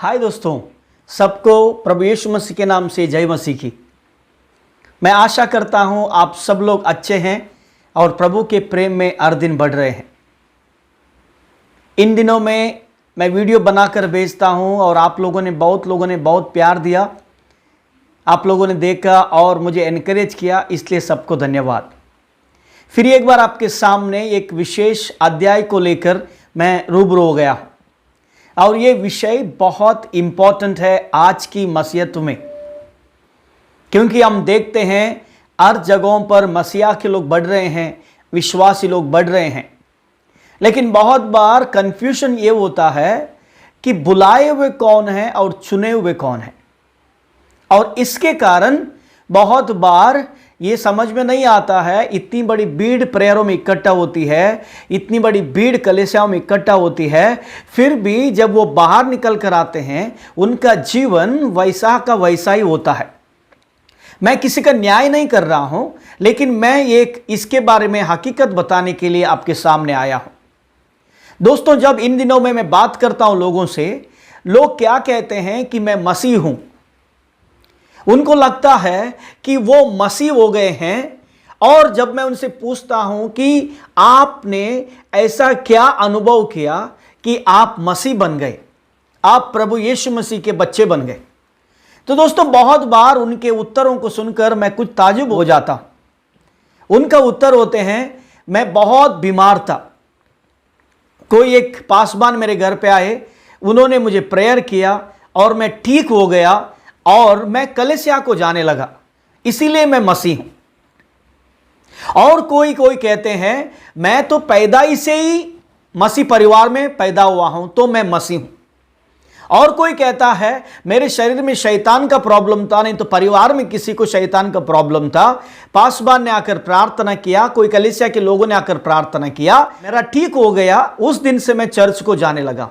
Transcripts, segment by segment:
हाय दोस्तों, सबको प्रभु यीशु मसीह के नाम से जय मसीह की। मैं आशा करता हूं आप सब लोग अच्छे हैं और प्रभु के प्रेम में हर दिन बढ़ रहे हैं। इन दिनों में मैं वीडियो बनाकर भेजता हूं और आप लोगों ने बहुत प्यार दिया, आप लोगों ने देखा और मुझे एनकरेज किया, इसलिए सबको धन्यवाद। फिर एक बार आपके सामने एक विशेष अध्याय को लेकर मैं रूबरू हो गया और ये विषय बहुत इंपॉर्टेंट है आज की मसीहत में, क्योंकि हम देखते हैं हर जगहों पर मसीहा के लोग बढ़ रहे हैं, विश्वासी लोग बढ़ रहे हैं, लेकिन बहुत बार कंफ्यूजन ये होता है कि बुलाए हुए कौन है और चुने हुए कौन है। और इसके कारण बहुत बार ये समझ में नहीं आता है। इतनी बड़ी भीड़ प्रेयरों में इकट्ठा होती है, इतनी बड़ी भीड़ कलीसियाओं में इकट्ठा होती है, फिर भी जब वो बाहर निकल कर आते हैं उनका जीवन वैसा का वैसा ही होता है। मैं किसी का न्याय नहीं कर रहा हूं, लेकिन मैं एक इसके बारे में हकीकत बताने के लिए आपके सामने आया हूं। दोस्तों, जब इन दिनों में मैं बात करता हूं लोगों से, लोग क्या कहते हैं कि मैं मसीह हूं। उनको लगता है कि वो मसीह हो गए हैं, और जब मैं उनसे पूछता हूं कि आपने ऐसा क्या अनुभव किया कि आप मसीह बन गए, आप प्रभु यीशु मसीह के बच्चे बन गए, तो दोस्तों बहुत बार उनके उत्तरों को सुनकर मैं कुछ ताजुब हो जाता हूं। उनका उत्तर होते हैं, मैं बहुत बीमार था। कोई एक पासवान मेरे घर पे आए, उन्होंने मुझे प्रेयर किया और मैं ठीक हो गया और मैं कलीसिया को जाने लगा, इसीलिए मैं मसीह हूं। और कोई कहते हैं, मैं तो पैदाइश से ही मसीह परिवार में पैदा हुआ हूं, तो मैं मसीह हूं। और कोई कहता है, मेरे शरीर में शैतान का प्रॉब्लम था, नहीं तो परिवार में किसी को शैतान का प्रॉब्लम था, पासवान ने आकर प्रार्थना किया, कोई कलीसिया के लोगों ने आकर प्रार्थना किया, मेरा ठीक हो गया, उस दिन से मैं चर्च को जाने लगा।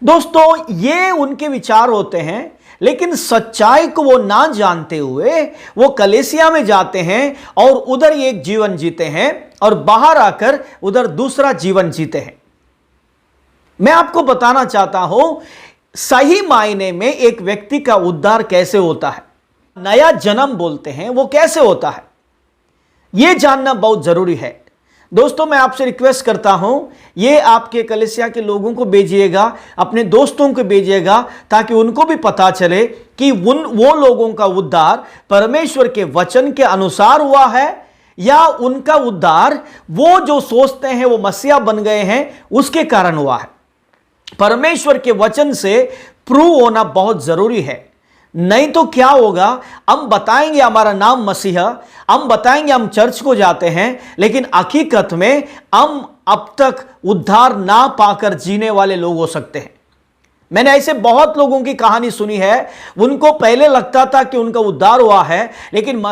दोस्तों, ये उनके विचार होते हैं, लेकिन सच्चाई को वो ना जानते हुए वो कलीसिया में जाते हैं और उधर एक जीवन जीते हैं और बाहर आकर उधर दूसरा जीवन जीते हैं। मैं आपको बताना चाहता हूं, सही मायने में एक व्यक्ति का उद्धार कैसे होता है, नया जन्म बोलते हैं, वो कैसे होता है, यह जानना बहुत जरूरी है। दोस्तों, मैं आपसे रिक्वेस्ट करता हूं, ये आपके कलीसिया के लोगों को भेजिएगा, अपने दोस्तों को भेजिएगा, ताकि उनको भी पता चले कि वो लोगों का उद्धार परमेश्वर के वचन के अनुसार हुआ है, या उनका उद्धार वो जो सोचते हैं वो मसीहा बन गए हैं उसके कारण हुआ है। परमेश्वर के वचन से प्रूव होना बहुत जरूरी है, नहीं तो क्या होगा, हम बताएंगे हमारा नाम मसीहा, हम बताएंगे हम चर्च को जाते हैं, लेकिन हकीकत में हम अब तक उद्धार ना पाकर जीने वाले लोग हो सकते हैं। मैंने ऐसे बहुत लोगों की कहानी सुनी है, उनको पहले लगता था कि उनका उद्धार हुआ है, लेकिन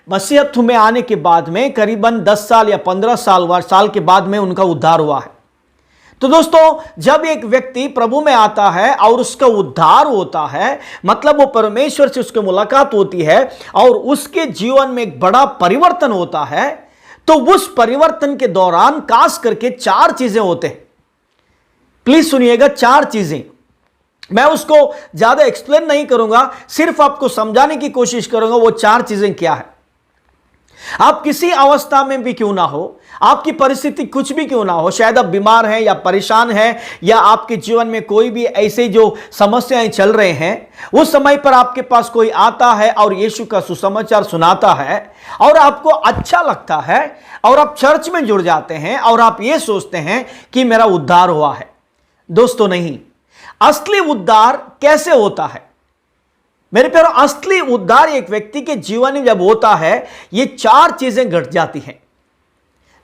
मसीहत में आने के बाद में करीबन 10 साल या 15 साल के बाद में उनका उद्धार हुआ है। तो दोस्तों, जब एक व्यक्ति प्रभु में आता है और उसका उद्धार होता है, मतलब वो परमेश्वर से उसकी मुलाकात होती है और उसके जीवन में एक बड़ा परिवर्तन होता है, तो उस परिवर्तन के दौरान खास करके 4 चीजें होते हैं। प्लीज सुनिएगा, 4 चीजें। मैं उसको ज्यादा एक्सप्लेन नहीं करूंगा, सिर्फ आपको समझाने की कोशिश करूंगा वो 4 चीजें क्या है। आप किसी अवस्था में भी क्यों ना हो, आपकी परिस्थिति कुछ भी क्यों ना हो, शायद आप बीमार हैं या परेशान हैं, या आपके जीवन में कोई भी ऐसे जो समस्याएं चल रहे हैं, उस समय पर आपके पास कोई आता है और यीशु का सुसमाचार सुनाता है और आपको अच्छा लगता है और आप चर्च में जुड़ जाते हैं और आप ये सोचते हैं कि मेरा उद्धार हुआ है। दोस्तों, नहीं, असली उद्धार कैसे होता है मेरे प्यारों? असली उद्धार एक व्यक्ति के जीवन में जब होता है, ये 4 चीजें घट जाती हैं।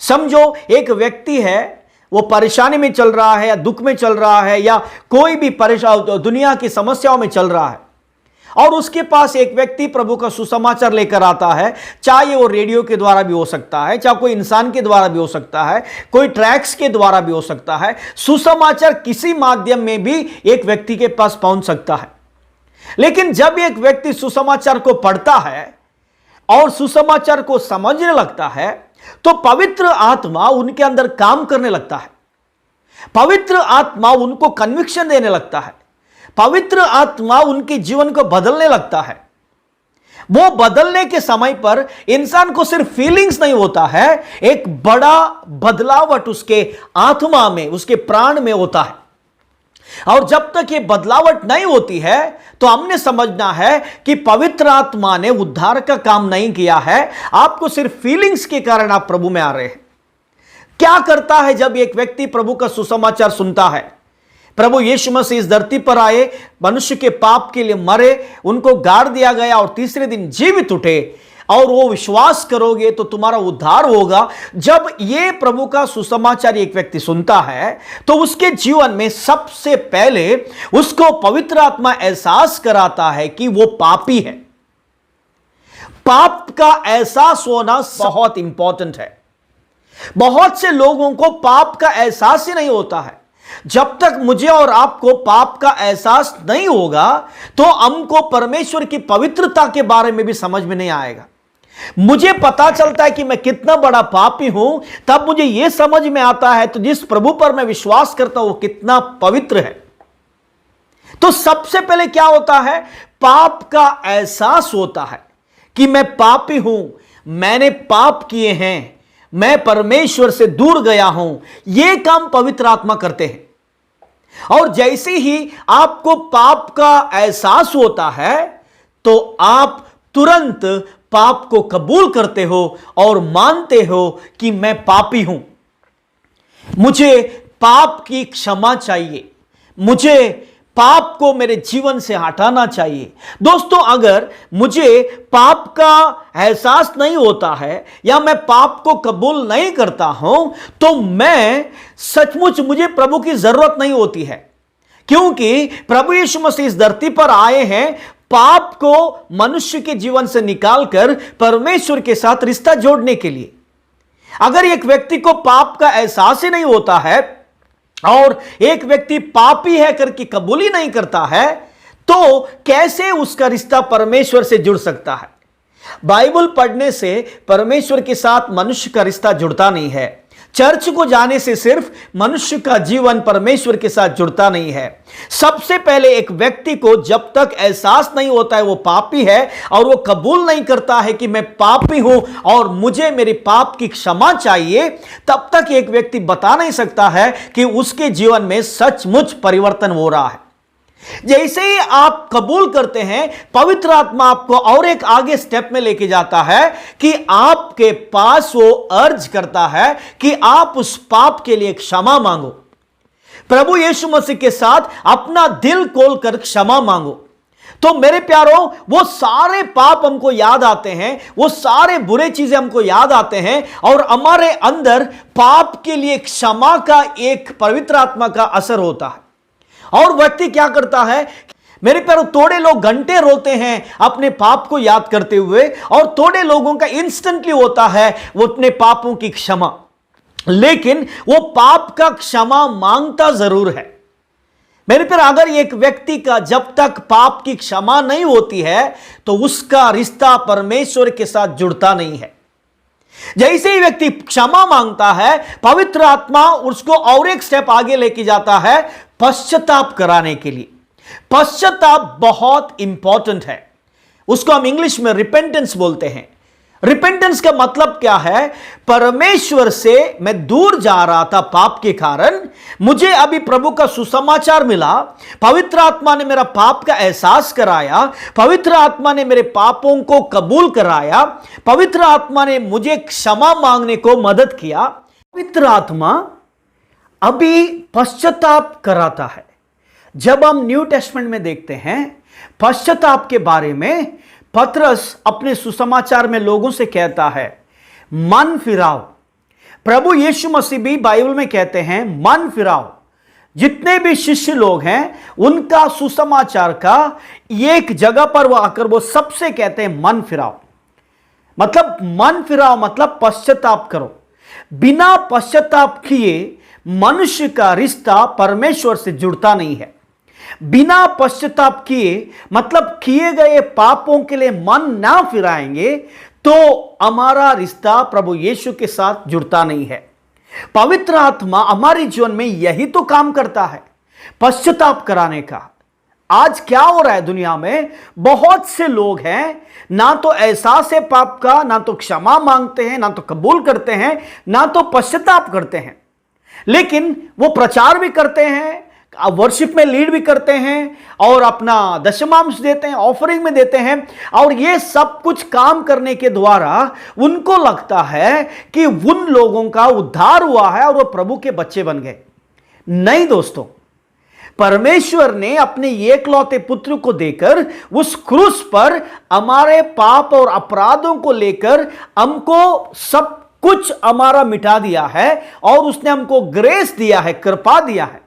समझो, एक व्यक्ति है, वो परेशानी में चल रहा है या दुख में चल रहा है या कोई भी परेशान दुनिया की समस्याओं में चल रहा है, और उसके पास एक व्यक्ति प्रभु का सुसमाचार लेकर आता है। चाहे वो रेडियो के द्वारा भी हो सकता है, चाहे कोई इंसान के द्वारा भी हो सकता है, कोई ट्रैक्स के द्वारा भी हो सकता है। सुसमाचार किसी माध्यम में भी एक व्यक्ति के पास पहुंच सकता है। लेकिन जब एक व्यक्ति सुसमाचार को पढ़ता है और सुसमाचार को समझने लगता है, तो पवित्र आत्मा उनके अंदर काम करने लगता है। पवित्र आत्मा उनको कन्विक्शन देने लगता है। पवित्र आत्मा उनके जीवन को बदलने लगता है। वो बदलने के समय पर इंसान को सिर्फ फीलिंग्स नहीं होता है, एक बड़ा बदलावट उसके आत्मा में, उसके प्राण में होता है। और जब तक ये बदलावट नहीं होती है तो हमने समझना है कि पवित्र आत्मा ने उद्धार का काम नहीं किया है। आपको सिर्फ फीलिंग्स के कारण आप प्रभु में आ रहे हैं। क्या करता है जब एक व्यक्ति प्रभु का सुसमाचार सुनता है? प्रभु यीशु मसीह इस धरती पर आए, मनुष्य के पाप के लिए मरे, उनको गाड़ दिया गया और तीसरे दिन जीवित उठे, और वो विश्वास करोगे तो तुम्हारा उद्धार होगा। जब ये प्रभु का सुसमाचार एक व्यक्ति सुनता है तो उसके जीवन में सबसे पहले उसको पवित्र आत्मा एहसास कराता है कि वो पापी है। पाप का एहसास होना बहुत इंपॉर्टेंट है। बहुत से लोगों को पाप का एहसास ही नहीं होता है। जब तक मुझे और आपको पाप का एहसास नहीं होगा तो हमको परमेश्वर की पवित्रता के बारे में भी समझ में नहीं आएगा। मुझे पता चलता है कि मैं कितना बड़ा पापी हूं, तब मुझे यह समझ में आता है तो जिस प्रभु पर मैं विश्वास करता हूं वो कितना पवित्र है। तो सबसे पहले क्या होता है? पाप का एहसास होता है कि मैं पापी हूं, मैंने पाप किए हैं, मैं परमेश्वर से दूर गया हूं। यह काम पवित्र आत्मा करते हैं। और जैसे ही आपको पाप का एहसास होता है तो आप तुरंत पाप को कबूल करते हो और मानते हो कि मैं पापी हूं, मुझे पाप की क्षमा चाहिए, मुझे पाप को मेरे जीवन से हटाना चाहिए। दोस्तों, अगर मुझे पाप का एहसास नहीं होता है या मैं पाप को कबूल नहीं करता हूं तो मैं सचमुच, मुझे प्रभु की जरूरत नहीं होती है, क्योंकि प्रभु यीशु मसीह इस धरती पर आए हैं पाप को मनुष्य के जीवन से निकालकर परमेश्वर के साथ रिश्ता जोड़ने के लिए। अगर एक व्यक्ति को पाप का एहसास ही नहीं होता है और एक व्यक्ति पापी है करके कबूल ही नहीं करता है तो कैसे उसका रिश्ता परमेश्वर से जुड़ सकता है? बाइबल पढ़ने से परमेश्वर के साथ मनुष्य का रिश्ता जुड़ता नहीं है। चर्च को जाने से सिर्फ मनुष्य का जीवन परमेश्वर के साथ जुड़ता नहीं है। सबसे पहले एक व्यक्ति को जब तक एहसास नहीं होता है वो पापी है और वो कबूल नहीं करता है कि मैं पापी हूं और मुझे मेरे पाप की क्षमा चाहिए, तब तक एक व्यक्ति बता नहीं सकता है कि उसके जीवन में सचमुच परिवर्तन हो रहा है। जैसे ही आप कबूल करते हैं, पवित्र आत्मा आपको और एक आगे स्टेप में लेके जाता है कि आपके पास वो अर्ज करता है कि आप उस पाप के लिए क्षमा मांगो। प्रभु यीशु मसीह के साथ अपना दिल खोलकर क्षमा मांगो। तो मेरे प्यारों, वो सारे पाप हमको याद आते हैं, वो सारे बुरे चीजें हमको याद आते हैं और हमारे अंदर पाप के लिए क्षमा का एक पवित्र आत्मा का असर होता है। और व्यक्ति क्या करता है? मेरे प्यारों, थोड़े लोग घंटे रोते हैं अपने पाप को याद करते हुए और थोड़े लोगों का इंस्टेंटली होता है वो अपने पापों की क्षमा, लेकिन वो पाप का क्षमा मांगता जरूर है। मेरे प्यारों, अगर एक व्यक्ति का जब तक पाप की क्षमा नहीं होती है तो उसका रिश्ता परमेश्वर के साथ जुड़ता नहीं है। जैसे ही व्यक्ति क्षमा मांगता है, पवित्र आत्मा उसको और एक स्टेप आगे लेके जाता है पश्चाताप कराने के लिए। पश्चाताप बहुत इंपॉर्टेंट है। उसको हम इंग्लिश में रिपेंटेंस बोलते हैं। रिपेंटेंस का मतलब क्या है? परमेश्वर से मैं दूर जा रहा था पाप के कारण, मुझे अभी प्रभु का सुसमाचार मिला, पवित्र आत्मा ने मेरा पाप का एहसास कराया, पवित्र आत्मा ने मेरे पापों को कबूल कराया, पवित्र आत्मा ने मुझे क्षमा मांगने को मदद किया। पवित्र आत्मा अभी पश्चाताप कराता है। जब हम न्यू टेस्टमेंट में देखते हैं पश्चाताप के बारे में, पतरस अपने सुसमाचार में लोगों से कहता है मन फिराओ। प्रभु यीशु मसीह भी बाइबल में कहते हैं मन फिराओ। जितने भी शिष्य लोग हैं उनका सुसमाचार का एक जगह पर वो आकर वो सबसे कहते हैं मन फिराओ। मतलब मन फिराओ मतलब पश्चाताप करो। बिना पश्चाताप किए मनुष्य का रिश्ता परमेश्वर से जुड़ता नहीं है। बिना पश्चाताप किए मतलब किए गए पापों के लिए मन ना फिराएंगे तो हमारा रिश्ता प्रभु यीशु के साथ जुड़ता नहीं है। पवित्र आत्मा हमारे जीवन में यही तो काम करता है, पश्चाताप कराने का। आज क्या हो रहा है दुनिया में, बहुत से लोग हैं ना तो एहसास है पाप का, ना तो क्षमा मांगते हैं, ना तो कबूल करते हैं, ना तो पश्चाताप करते हैं, लेकिन वो प्रचार भी करते हैं, वर्शिप में लीड भी करते हैं और अपना दशमांश देते हैं, ऑफरिंग में देते हैं, और ये सब कुछ काम करने के द्वारा उनको लगता है कि उन लोगों का उद्धार हुआ है और वो प्रभु के बच्चे बन गए। नहीं दोस्तों, परमेश्वर ने अपने एकलौते पुत्र को देकर उस क्रूस पर हमारे पाप और अपराधों को लेकर हमको सब कुछ हमारा मिटा दिया है और उसने हमको ग्रेस दिया है, कृपा दिया है।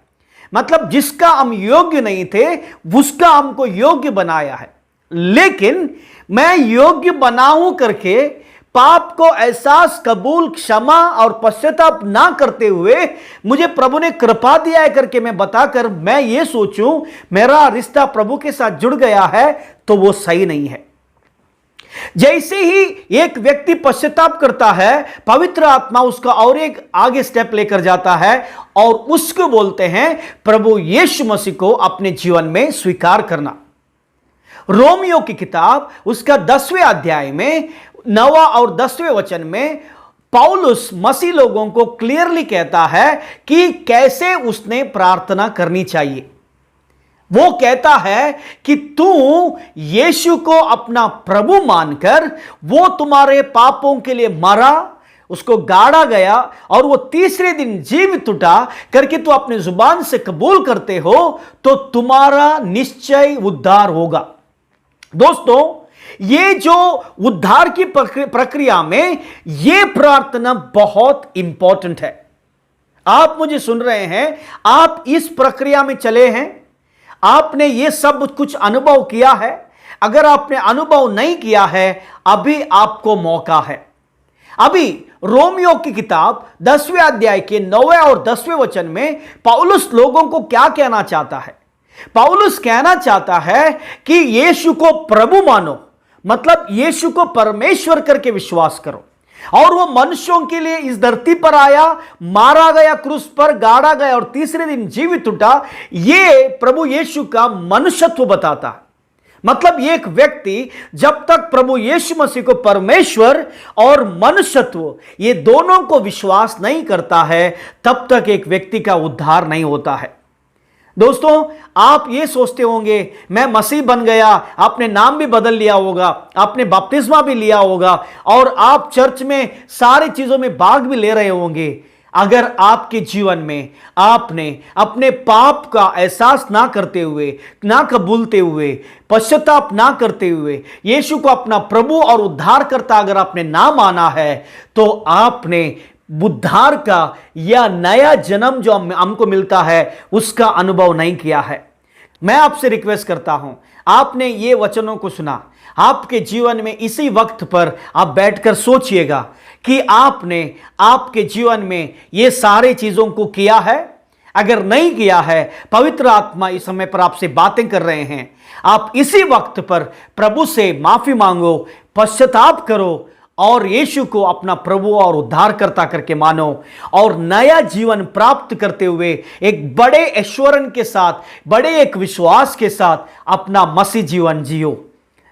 मतलब जिसका हम योग्य नहीं थे उसका हमको योग्य बनाया है। लेकिन मैं योग्य बनाऊं करके पाप को एहसास, कबूल, क्षमा और पश्चाताप ना करते हुए मुझे प्रभु ने कृपा दिया है करके मैं बताकर मैं ये सोचूं मेरा रिश्ता प्रभु के साथ जुड़ गया है, तो वो सही नहीं है। जैसे ही एक व्यक्ति पश्चाताप करता है, पवित्र आत्मा उसका और एक आगे स्टेप लेकर जाता है और उसको बोलते हैं प्रभु यीशु मसीह को अपने जीवन में स्वीकार करना। रोमियो की किताब उसका 10वें अध्याय में 9वां और 10वें वचन में पौलुस मसीह लोगों को क्लियरली कहता है कि कैसे उसने प्रार्थना करनी चाहिए। वो कहता है कि तू यीशु को अपना प्रभु मानकर, वो तुम्हारे पापों के लिए मरा, उसको गाड़ा गया और वो तीसरे दिन जीवित उठा करके तू अपनी जुबान से कबूल करते हो तो तुम्हारा निश्चय उद्धार होगा। दोस्तों, ये जो उद्धार की प्रक्रिया में ये प्रार्थना बहुत इंपॉर्टेंट है। आप मुझे सुन रहे हैं, आप इस प्रक्रिया में चले हैं, आपने ये सब कुछ अनुभव किया है। अगर आपने अनुभव नहीं किया है, अभी आपको मौका है। अभी रोमियो की किताब 10वें अध्याय के 9वें और 10वें वचन में पौलुस लोगों को क्या कहना चाहता है? पौलुस कहना चाहता है कि यीशु को प्रभु मानो, मतलब यीशु को परमेश्वर करके विश्वास करो, और वो मनुष्यों के लिए इस धरती पर आया, मारा गया क्रूस पर, गाड़ा गया और तीसरे दिन जीवित उठा। ये प्रभु यीशु का मनुष्यत्व बताता है। मतलब एक व्यक्ति जब तक प्रभु यीशु मसीह को परमेश्वर और मनुष्यत्व ये दोनों को विश्वास नहीं करता है, तब तक एक व्यक्ति का उद्धार नहीं होता है। दोस्तों, आप ये सोचते होंगे मैं मसीह बन गया, आपने नाम भी बदल लिया होगा, आपने बपतिस्मा भी लिया होगा और आप चर्च में सारी चीजों में भाग भी ले रहे होंगे। अगर आपके जीवन में आपने अपने पाप का एहसास ना करते हुए, ना कबूलते हुए, पश्चाताप ना करते हुए यीशु को अपना प्रभु और उद्धारकर्ता अगर आपने ना माना है, तो आपने उद्धार का या नया जन्म जो हमको मिलता है उसका अनुभव नहीं किया है। मैं आपसे रिक्वेस्ट करता हूं, आपने ये वचनों को सुना, आपके जीवन में इसी वक्त पर आप बैठकर सोचिएगा कि आपने आपके जीवन में ये सारे चीजों को किया है। अगर नहीं किया है, पवित्र आत्मा इस समय पर आपसे बातें कर रहे हैं। आप इसी वक्त पर प्रभु से माफी मांगो, पश्चाताप करो और यीशु को अपना प्रभु और उद्धारकर्ता करके मानो और नया जीवन प्राप्त करते हुए एक बड़े ऐश्वर्य के साथ, बड़े एक विश्वास के साथ अपना मसीह जीवन जियो।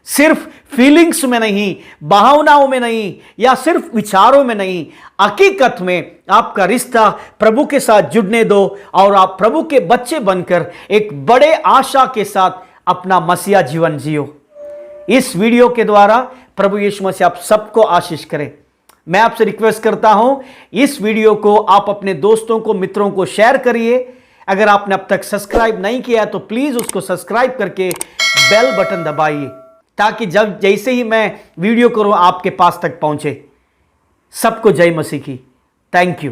सिर्फ फीलिंग्स में नहीं, भावनाओं में नहीं, या सिर्फ विचारों में नहीं, हकीकत में आपका रिश्ता प्रभु के साथ जुड़ने दो और आप प्रभु के बच्चे बनकर एक बड़े आशा के साथ अपना मसीहा जीवन जियो। इस वीडियो के द्वारा प्रभु यीशु मसीह आप सबको आशीष करें। मैं आपसे रिक्वेस्ट करता हूं, इस वीडियो को आप अपने दोस्तों को, मित्रों को शेयर करिए। अगर आपने अब तक सब्सक्राइब नहीं किया तो प्लीज उसको सब्सक्राइब करके बेल बटन दबाइए, ताकि जब जैसे ही मैं वीडियो करूं आपके पास तक पहुंचे। सबको जय मसीह की। Thank you.